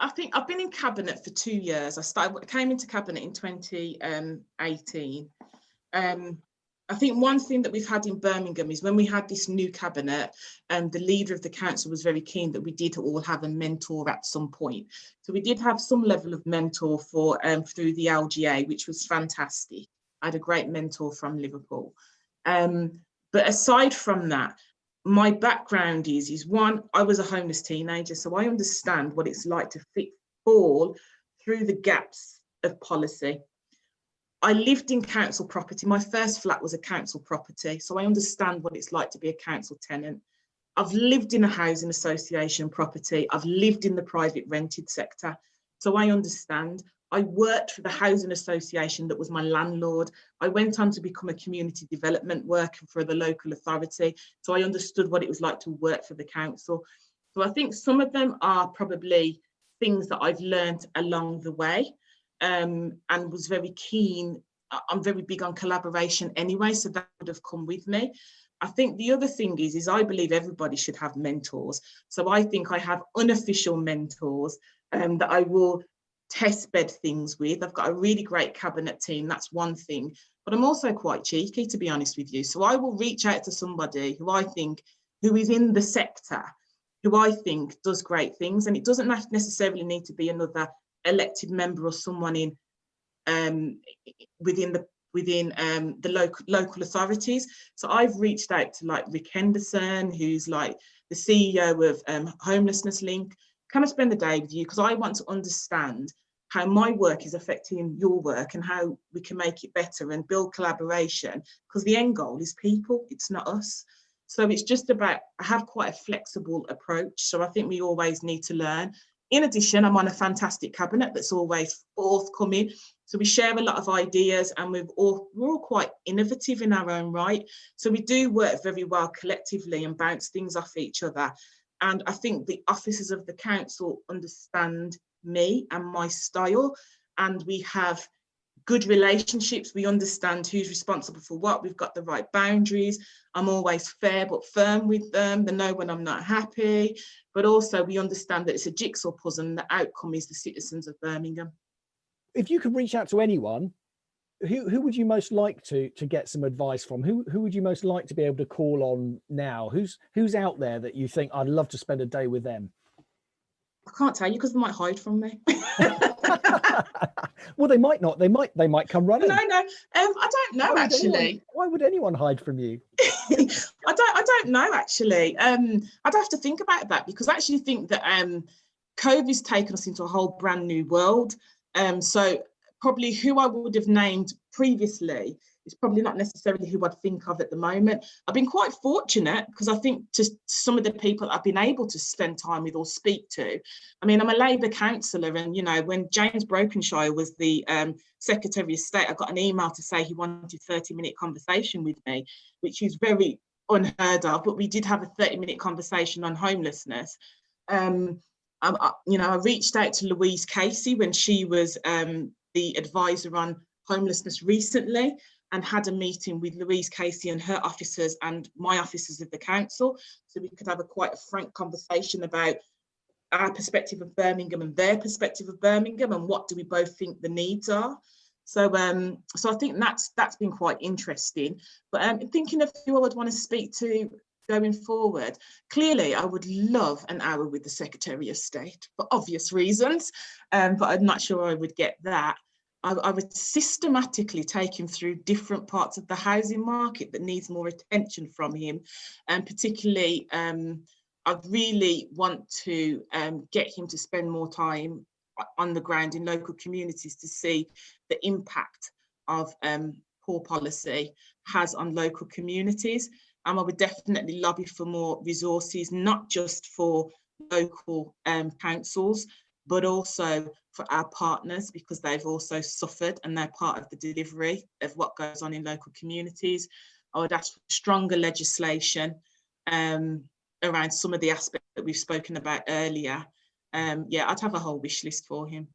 I think I've been in cabinet for 2 years. I came into cabinet in 2018. I think one thing that we've had in Birmingham is when we had this new cabinet, the leader of the council was very keen that we did all have a mentor at some point. So we did have some level of mentor for through the LGA, which was fantastic. I had a great mentor from Liverpool. But aside from that, my background is one, I was a homeless teenager, so I understand what it's like to fall through the gaps of policy. I lived in council property. My first flat was a council property, so I understand what it's like to be a council tenant. I've lived in a housing association property. I've lived in the private rented sector, so I understand. I worked for the housing association that was my landlord. I went on to become a community development worker for the local authority, so I understood what it was like to work for the council. So I think some of them are probably things that I've learned along the way. And was very keen. I'm very big on collaboration anyway, so that would have come with me. I think the other thing is I believe everybody should have mentors. So I think I have unofficial mentors that I will test bed things with. I've got a really great cabinet team, that's one thing, but I'm also quite cheeky, to be honest with you. So I will reach out to somebody who is in the sector, who I think does great things, and it doesn't necessarily need to be another elected member or someone in within the local authorities. So I've reached out to like Rick Henderson, who's like the CEO of Homelessness Link. Can I spend the day with you? Because I want to understand how my work is affecting your work and how we can make it better and build collaboration, because the end goal is people, it's not us. So it's just about, I have quite a flexible approach. So I think we always need to learn. In addition, I'm on a fantastic cabinet that's always forthcoming. So we share a lot of ideas, and we're all quite innovative in our own right. So we do work very well collectively and bounce things off each other. And I think the officers of the council understand me and my style, and we have good relationships. We understand who's responsible for what. We've got the right boundaries. I'm always fair but firm with them. They know when I'm not happy, but also we understand that it's a jigsaw puzzle and the outcome is the citizens of Birmingham. If you could reach out to anyone, who would you most like to get some advice from? Who would you most like to be able to call on now? Who's out there that you think I'd love to spend a day with them? I can't tell you because they might hide from me. Well, they might not. They might come running. No. I don't know actually. Why would anyone hide from you? I don't know actually. I'd have to think about that, because I actually think that COVID's taken us into a whole brand new world. So probably who I would have named previously is probably not necessarily who I'd think of at the moment. I've been quite fortunate because I think just some of the people I've been able to spend time with or speak to. I mean, I'm a Labour councillor, and you know, when James Brokenshire was the Secretary of State, I got an email to say he wanted a 30-minute conversation with me, which is very unheard of, but we did have a 30-minute conversation on homelessness. I reached out to Louise Casey when she was the advisor on homelessness recently, and had a meeting with Louise Casey and her officers and my officers of the council, so we could have quite a frank conversation about our perspective of Birmingham and their perspective of Birmingham, and what do we both think the needs are. So I think that's been quite interesting. But thinking of who I would want to speak to going forward, clearly I would love an hour with the Secretary of State for obvious reasons, but I'm not sure I would get that. I would systematically take him through different parts of the housing market that needs more attention from him, and particularly I really want to get him to spend more time on the ground in local communities to see the impact of poor policy has on local communities. I would definitely lobby for more resources, not just for local councils, but also for our partners, because they've also suffered and they're part of the delivery of what goes on in local communities. I would ask for stronger legislation around some of the aspects that we've spoken about earlier. I'd have a whole wish list for him.